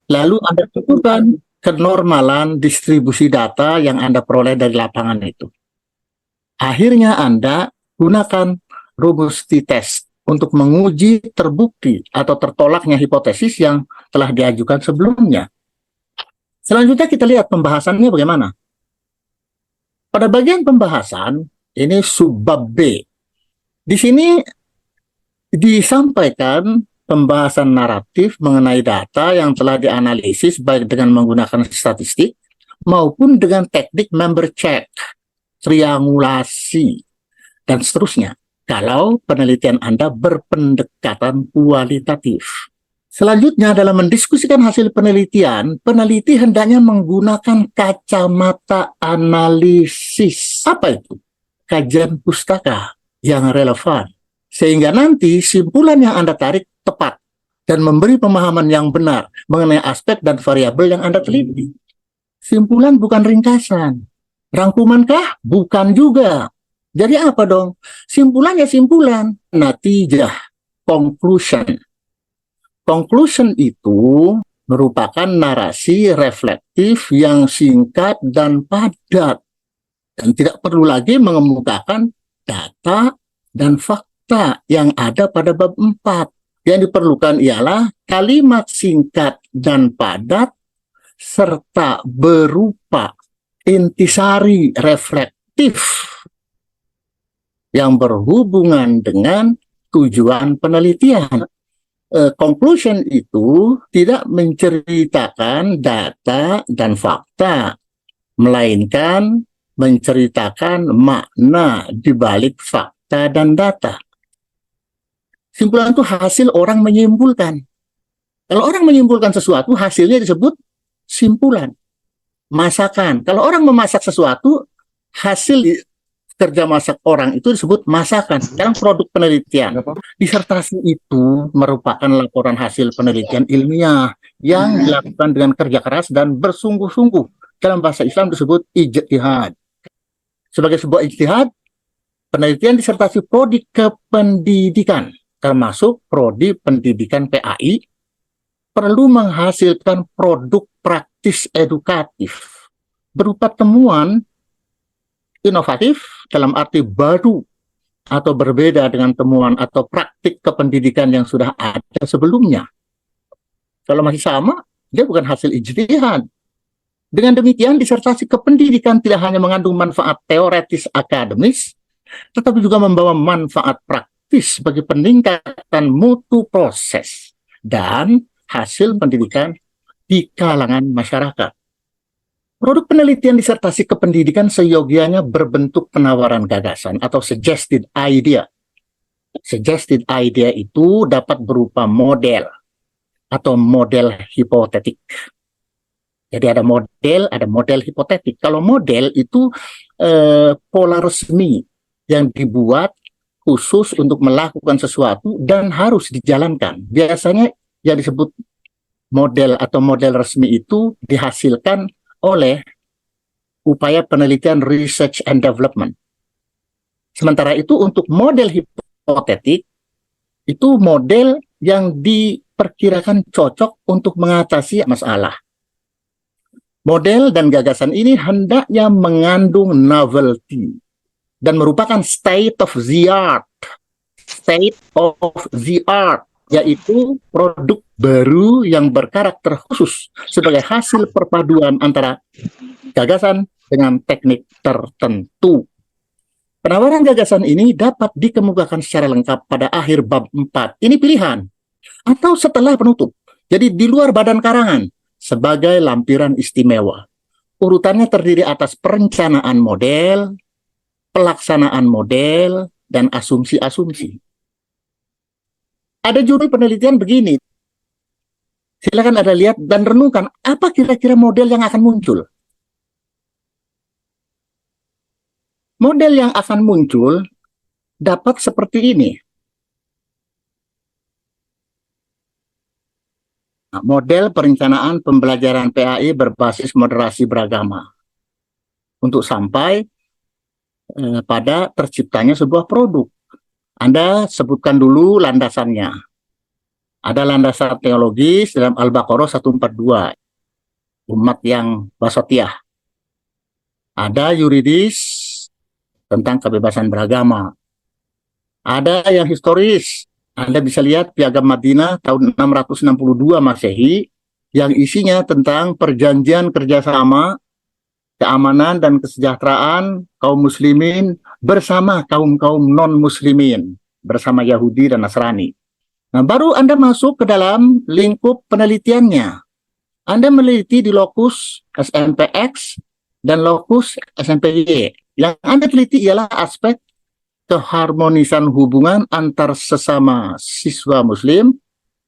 Lalu Anda tentukan kenormalan distribusi data yang Anda peroleh dari lapangan itu. Akhirnya Anda gunakan rumus t-test untuk menguji terbukti atau tertolaknya hipotesis yang telah diajukan sebelumnya. Selanjutnya kita lihat pembahasannya bagaimana. Pada bagian pembahasan, ini subbab B. Di sini disampaikan pembahasan naratif mengenai data yang telah dianalisis baik dengan menggunakan statistik maupun dengan teknik member check, triangulasi, dan seterusnya kalau penelitian Anda berpendekatan kualitatif. Selanjutnya, dalam mendiskusikan hasil penelitian, peneliti hendaknya menggunakan kacamata analisis. Apa itu? Kajian pustaka yang relevan. Sehingga nanti simpulan yang Anda tarik tepat dan memberi pemahaman yang benar mengenai aspek dan variabel yang Anda teliti. Simpulan bukan ringkasan. Rangkumankah? Bukan juga. Jadi apa dong? Simpulan ya simpulan. Natijah, conclusion. Conclusion itu merupakan narasi reflektif yang singkat dan padat. Dan tidak perlu lagi mengemukakan data dan fakta yang ada pada bab 4. Yang diperlukan ialah kalimat singkat dan padat serta berupa intisari reflektif yang berhubungan dengan tujuan penelitian. Conclusion itu tidak menceritakan data dan fakta, melainkan menceritakan makna di balik fakta dan data. Simpulan itu hasil orang menyimpulkan. Kalau orang menyimpulkan sesuatu, hasilnya disebut simpulan. Masakan. Kalau orang memasak sesuatu, hasil kerja masak orang itu disebut masakan. Sekarang produk penelitian. Disertasi itu merupakan laporan hasil penelitian ilmiah yang dilakukan dengan kerja keras dan bersungguh-sungguh. Dalam bahasa Islam disebut ijtihad. Sebagai sebuah ijtihad, penelitian disertasi prodi kependidikan, termasuk prodi pendidikan PAI, perlu menghasilkan produk praktis edukatif berupa temuan inovatif dalam arti baru atau berbeda dengan temuan atau praktik kependidikan yang sudah ada sebelumnya. Kalau masih sama, dia bukan hasil ijtihad. Dengan demikian, disertasi kependidikan tidak hanya mengandung manfaat teoretis akademis, tetapi juga membawa manfaat praktis bagi peningkatan mutu proses dan hasil pendidikan di kalangan masyarakat. Produk penelitian disertasi kependidikan seyogianya berbentuk penawaran gagasan atau suggested idea. Suggested idea itu dapat berupa model atau model hipotetik. Jadi ada model hipotetik. Kalau model itu pola resmi yang dibuat khusus untuk melakukan sesuatu dan harus dijalankan. Biasanya yang disebut model atau model resmi itu dihasilkan oleh upaya penelitian research and development. Sementara itu untuk model hipotetik, itu model yang diperkirakan cocok untuk mengatasi masalah. Model dan gagasan ini hendaknya mengandung novelty dan merupakan state of the art. State of the art, yaitu produk baru yang berkarakter khusus sebagai hasil perpaduan antara gagasan dengan teknik tertentu. Penawaran gagasan ini dapat dikemukakan secara lengkap pada akhir bab 4. Ini pilihan. Atau setelah penutup. Jadi di luar badan karangan sebagai lampiran istimewa. Urutannya terdiri atas perencanaan model, pelaksanaan model, dan asumsi-asumsi. Ada judul penelitian begini. Silakan Anda lihat dan renungkan apa kira-kira model yang akan muncul. Model yang akan muncul dapat seperti ini. Nah, model perencanaan pembelajaran PAI berbasis moderasi beragama. Untuk sampai pada terciptanya sebuah produk. Anda sebutkan dulu landasannya. Ada landasan teologis dalam Al-Baqarah 142, umat yang wasatiyah. Ada yuridis tentang kebebasan beragama. Ada yang historis. Anda bisa lihat Piagam Madinah tahun 662 Masehi yang isinya tentang perjanjian kerjasama, keamanan dan kesejahteraan kaum muslimin bersama kaum-kaum non-muslimin, bersama Yahudi dan Nasrani. Nah, baru Anda masuk ke dalam lingkup penelitiannya. Anda meneliti di lokus SNPX dan lokus SNPY. Yang Anda teliti ialah aspek keharmonisan hubungan antar sesama siswa muslim.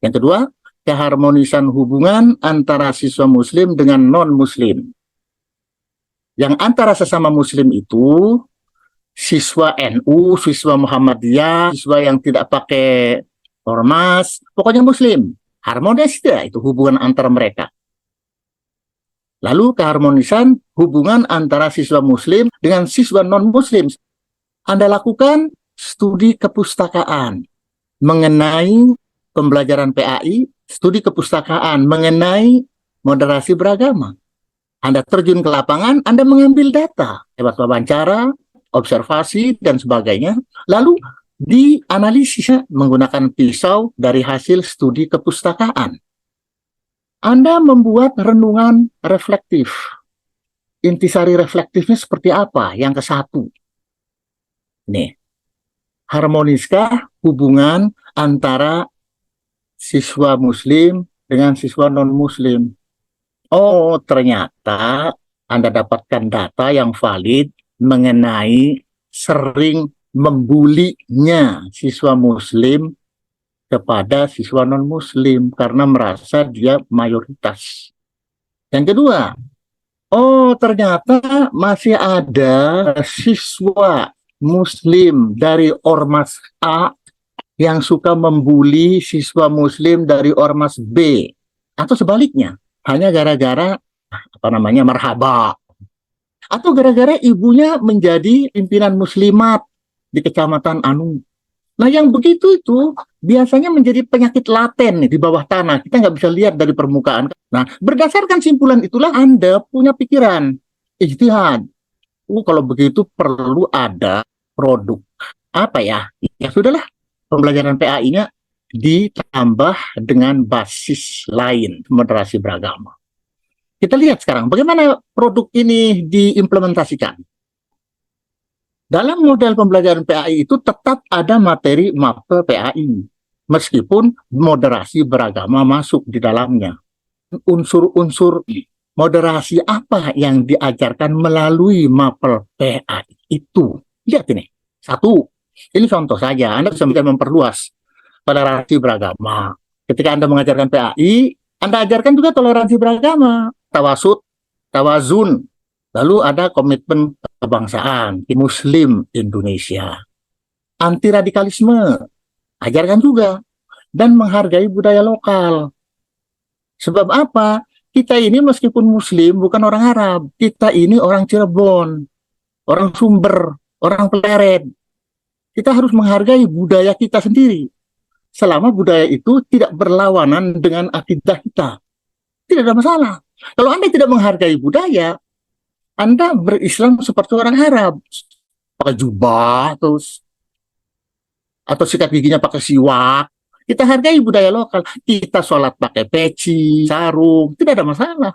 Yang kedua, keharmonisan hubungan antara siswa muslim dengan non-muslim. Yang antara sesama muslim itu siswa NU, siswa Muhammadiyah, siswa yang tidak pakai ormas, pokoknya muslim. Harmonis tidak itu hubungan antara mereka. Lalu keharmonisan hubungan antara siswa muslim dengan siswa non-muslim. Anda lakukan studi kepustakaan mengenai pembelajaran PAI, studi kepustakaan mengenai moderasi beragama. Anda terjun ke lapangan, Anda mengambil data lewat wawancara, observasi, dan sebagainya. Lalu dianalisis menggunakan pisau dari hasil studi kepustakaan. Anda membuat renungan reflektif. Intisari reflektifnya seperti apa? Yang ke-1. Nih, harmoniskah hubungan antara siswa muslim dengan siswa non-muslim? Oh, ternyata Anda dapatkan data yang valid mengenai sering membulinya siswa muslim kepada siswa non-muslim karena merasa dia mayoritas. Yang kedua, oh ternyata masih ada siswa muslim dari Ormas A yang suka membuli siswa muslim dari Ormas B. Atau sebaliknya, hanya gara-gara marhaba. Atau gara-gara ibunya menjadi pimpinan muslimat di kecamatan Anu. Nah yang begitu itu biasanya menjadi penyakit laten nih, di bawah tanah. Kita nggak bisa lihat dari permukaan. Nah berdasarkan simpulan itulah Anda punya pikiran, ijtihad. Kalau begitu perlu ada produk. Apa ya? Ya sudahlah, pembelajaran PAI-nya ditambah dengan basis lain, moderasi beragama. Kita lihat sekarang bagaimana produk ini diimplementasikan. Dalam model pembelajaran PAI itu tetap ada materi mapel PAI, meskipun moderasi beragama masuk di dalamnya. Unsur-unsur moderasi apa yang diajarkan melalui mapel PAI itu? Lihat ini. 1, ini contoh saja, Anda bisa memperluas toleransi beragama. Ketika Anda mengajarkan PAI, Anda ajarkan juga toleransi beragama, tawasud, tawazun. Lalu ada komitmen kebangsaan, Muslim Indonesia. Anti radikalisme, ajarkan juga. Dan menghargai budaya lokal. Sebab apa? Kita ini meskipun Muslim, bukan orang Arab. Kita ini orang Cirebon, orang Sumber, orang Pleret. Kita harus menghargai budaya kita sendiri. Selama budaya itu tidak berlawanan dengan akidah kita. Tidak ada masalah. Kalau Anda tidak menghargai budaya, Anda berislam seperti orang Arab, pakai jubah terus, atau sikat giginya pakai siwak. Kita hargai budaya lokal. Kita sholat pakai peci, sarung, tidak ada masalah.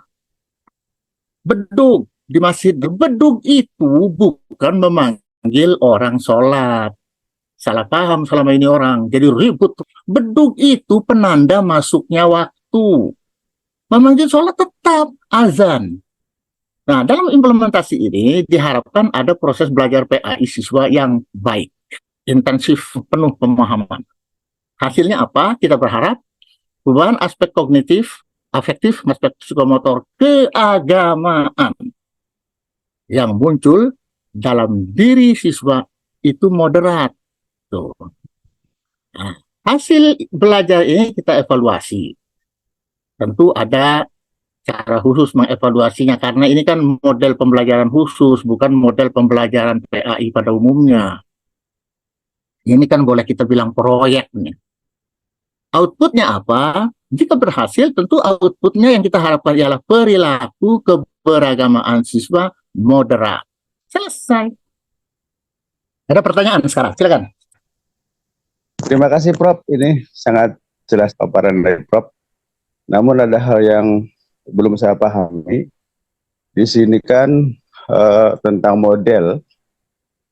Bedug di masjid, bedug itu bukan memanggil orang sholat. Salah paham selama ini orang, jadi ribut. Bedug itu penanda masuknya waktu. Memanggil sholat tetap azan. Nah, dalam implementasi ini diharapkan ada proses belajar PAI siswa yang baik, intensif, penuh pemahaman. Hasilnya apa? Kita berharap perubahan aspek kognitif, afektif, aspek psikomotor, keagamaan yang muncul dalam diri siswa itu moderat. Tuh. Nah, hasil belajar ini kita evaluasi. Tentu ada cara khusus mengevaluasinya karena ini kan model pembelajaran khusus, bukan model pembelajaran PAI pada umumnya. Ini kan boleh kita bilang proyek nih. Outputnya apa? Jika berhasil, tentu outputnya yang kita harapkan ialah perilaku keberagamaan siswa moderat. Selesai. Ada pertanyaan sekarang? Silakan. Terima kasih Prof. Ini sangat jelas paparan dari Prof. Namun ada hal yang belum saya pahami. Di sini kan tentang model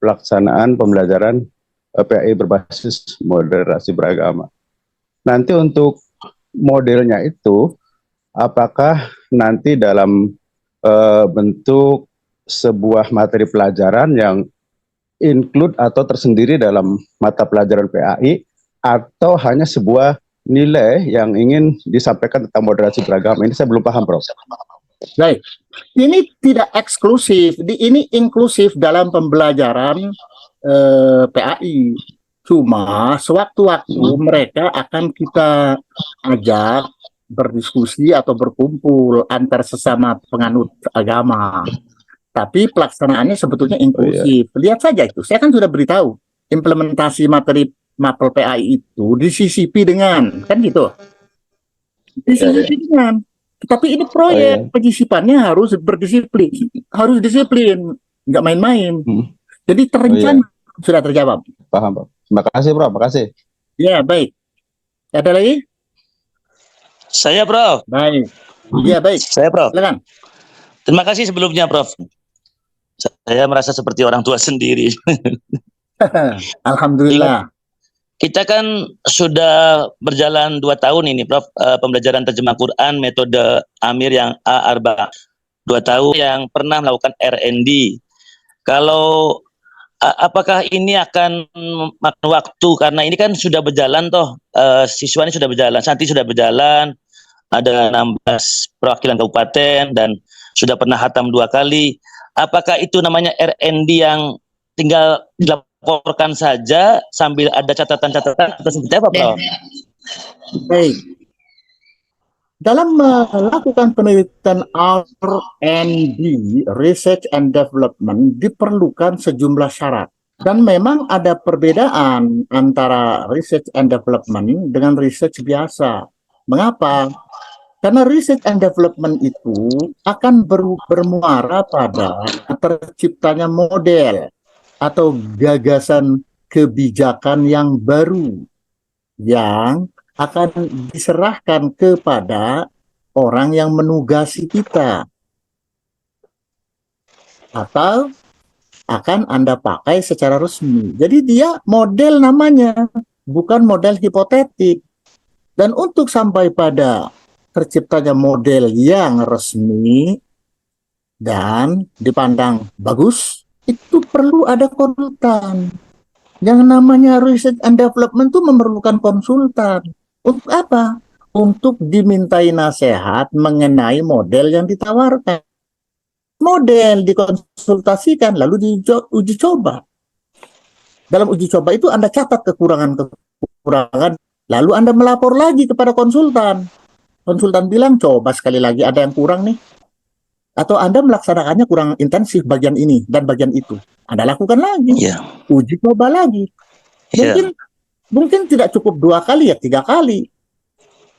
pelaksanaan pembelajaran PAI berbasis moderasi beragama. Nanti untuk modelnya itu, apakah nanti dalam bentuk sebuah materi pelajaran yang include atau tersendiri dalam mata pelajaran PAI, atau hanya sebuah nilai yang ingin disampaikan tentang moderasi beragama? Ini saya belum paham, Prof. Baik, ini tidak eksklusif, ini inklusif dalam pembelajaran PAI. Cuma sewaktu-waktu mereka akan kita ajak berdiskusi atau berkumpul antar sesama penganut agama. Tapi pelaksanaannya sebetulnya inklusif. Lihat saja itu. Saya kan sudah beritahu implementasi materi mapel PAI itu disisipi dengan, kan gitu. Disisipi dengan. Tapi ini proyek penyisipannya harus berdisiplin, harus disiplin, nggak main-main. Jadi terencana. Sudah terjawab. Paham, Pak. Terima kasih, Prof. Terima kasih. Ya, baik. Ada lagi? Saya, Prof. Baik. Ya, baik. Saya, Prof. Silakan. Terima kasih sebelumnya, Prof. Saya merasa seperti orang tua sendiri. Alhamdulillah. Kita kan sudah berjalan 2 tahun ini, Prof. Pembelajaran terjemah Quran metode Amir yang A-Arba. 2 tahun yang pernah melakukan R&D. Kalau apakah ini akan memakan waktu, karena ini kan sudah berjalan toh, siswa ini sudah berjalan, santri sudah berjalan, ada 16 perwakilan kabupaten dan sudah pernah hatam 2 kali. Apakah itu namanya R&D yang tinggal dilaporkan saja sambil ada catatan-catatan atau seperti apa, Prof? Baik. Dalam melakukan penelitian R&D, Research and Development, diperlukan sejumlah syarat. Dan memang ada perbedaan antara Research and Development dengan research biasa. Mengapa? Karena Research and Development itu akan bermuara pada terciptanya model atau gagasan kebijakan yang baru yang akan diserahkan kepada orang yang menugasi kita, atau akan Anda pakai secara resmi. Jadi dia model namanya, bukan model hipotetik. Dan untuk sampai pada terciptanya model yang resmi dan dipandang bagus, itu perlu ada konsultan. Yang namanya research and development itu memerlukan konsultan. Untuk apa? Untuk dimintai nasihat mengenai model yang ditawarkan. Model dikonsultasikan, lalu diuji coba. Dalam uji coba itu Anda catat kekurangan, lalu Anda melapor lagi kepada konsultan. Konsultan bilang, coba sekali lagi, ada yang kurang nih. Atau Anda melaksanakannya kurang intensif bagian ini dan bagian itu. Anda lakukan lagi. Uji coba lagi. Mungkin tidak cukup 2 kali, ya 3 kali.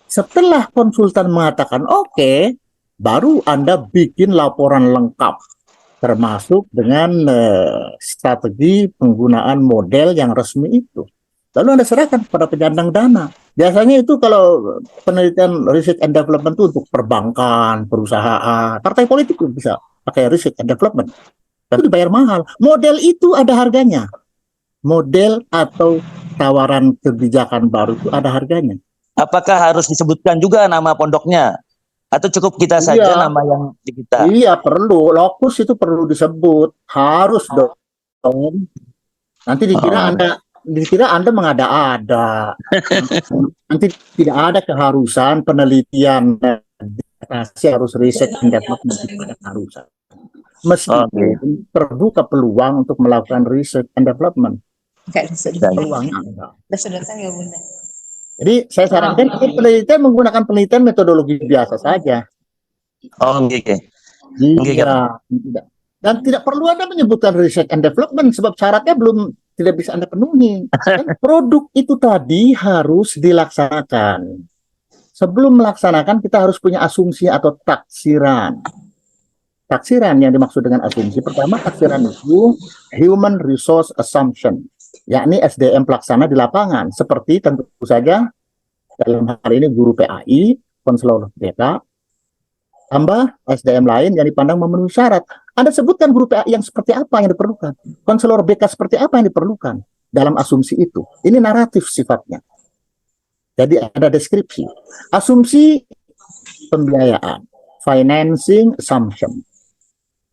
Setelah konsultan mengatakan oke, baru Anda bikin laporan lengkap, termasuk dengan strategi penggunaan model yang resmi itu. Lalu Anda serahkan kepada penyandang dana. Biasanya itu kalau penelitian research and development itu untuk perbankan, perusahaan, partai politik bisa pakai research and development. Tapi dibayar mahal. Model itu ada harganya. Model atau tawaran kebijakan baru itu ada harganya. Apakah harus disebutkan juga nama pondoknya? Atau cukup kita saja nama yang di kita? Iya, perlu. Lokus itu perlu disebut. Harus dong. Nanti dikira Anda mengada-ada. Nanti tidak ada keharusan penelitian. Harus riset and development, tidak ada keharusan. Meskipun terbuka peluang untuk melakukan research and development. Peluangnya ada. Jadi saya sarankan penelitian menggunakan penelitian metodologi biasa saja. Iya, tidak. Dan tidak perlu Anda menyebutkan research and development sebab syaratnya tidak bisa Anda penuhi. Kan produk itu tadi harus dilaksanakan. Sebelum melaksanakan, kita harus punya asumsi atau taksiran. Taksiran yang dimaksud dengan asumsi, pertama taksiran itu Human Resource Assumption, yakni SDM pelaksana di lapangan, seperti tentu saja dalam hal ini guru PAI, konselor BK, tambah SDM lain yang dipandang memenuhi syarat. Anda sebutkan guru PAI yang seperti apa yang diperlukan, konselor BK seperti apa yang diperlukan dalam asumsi itu. Ini naratif sifatnya. Jadi ada deskripsi. Asumsi pembiayaan, financing assumption,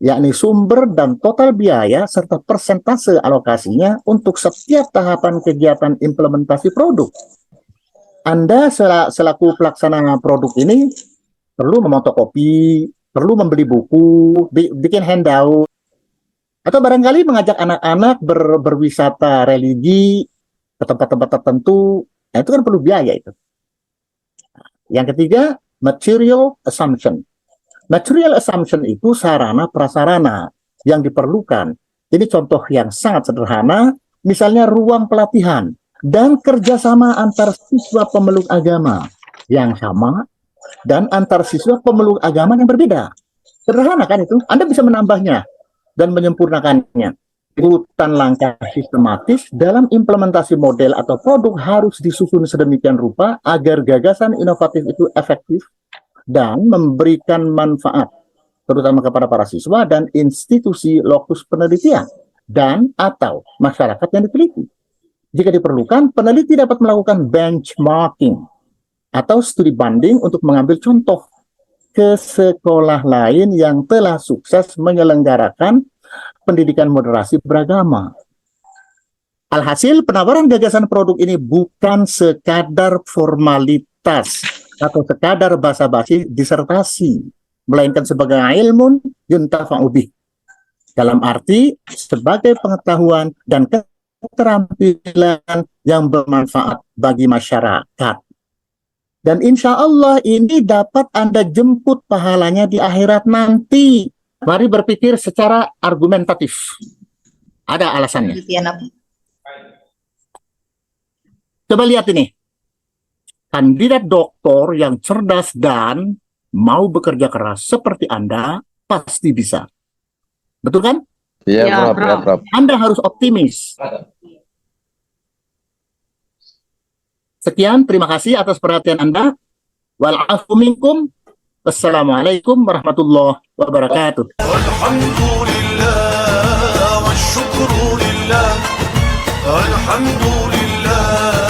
yakni sumber dan total biaya serta persentase alokasinya untuk setiap tahapan kegiatan implementasi produk. Anda selaku pelaksana produk ini perlu memotokopi, perlu membeli buku, bikin handout, atau barangkali mengajak anak-anak berwisata religi ke tempat-tempat tertentu. Nah, itu kan perlu biaya itu. Yang ketiga, material assumption. Material assumption itu sarana prasarana yang diperlukan. Ini contoh yang sangat sederhana, misalnya ruang pelatihan dan kerjasama antar siswa pemeluk agama yang sama dan antar siswa pemeluk agama yang berbeda. Sederhana kan itu? Anda bisa menambahnya dan menyempurnakannya. Urutan langkah sistematis dalam implementasi model atau produk harus disusun sedemikian rupa agar gagasan inovatif itu efektif dan memberikan manfaat terutama kepada para siswa dan institusi lokus penelitian dan atau masyarakat yang diteliti. Jika diperlukan, peneliti dapat melakukan benchmarking atau studi banding untuk mengambil contoh ke sekolah lain yang telah sukses menyelenggarakan pendidikan moderasi beragama. Alhasil, penawaran gagasan produk ini bukan sekadar formalitas atau sekadar basa-basi disertasi, melainkan sebagai ilmun yuntafa'u bih, dalam arti sebagai pengetahuan dan keterampilan yang bermanfaat bagi masyarakat. Dan insya Allah ini dapat Anda jemput pahalanya di akhirat nanti. Mari berpikir secara argumentatif. Ada alasannya. Coba lihat ini. Kandidat doktor yang cerdas dan mau bekerja keras seperti Anda pasti bisa. Betul kan? Iya, Ya, Prof. Ya, Prof. Prof. Anda harus optimis. Sekian, terima kasih atas perhatian Anda. Wal-'afwu minkum. Wassalamualaikum warahmatullahi wabarakatuh. الحمد لله والشكر لله الحمد لله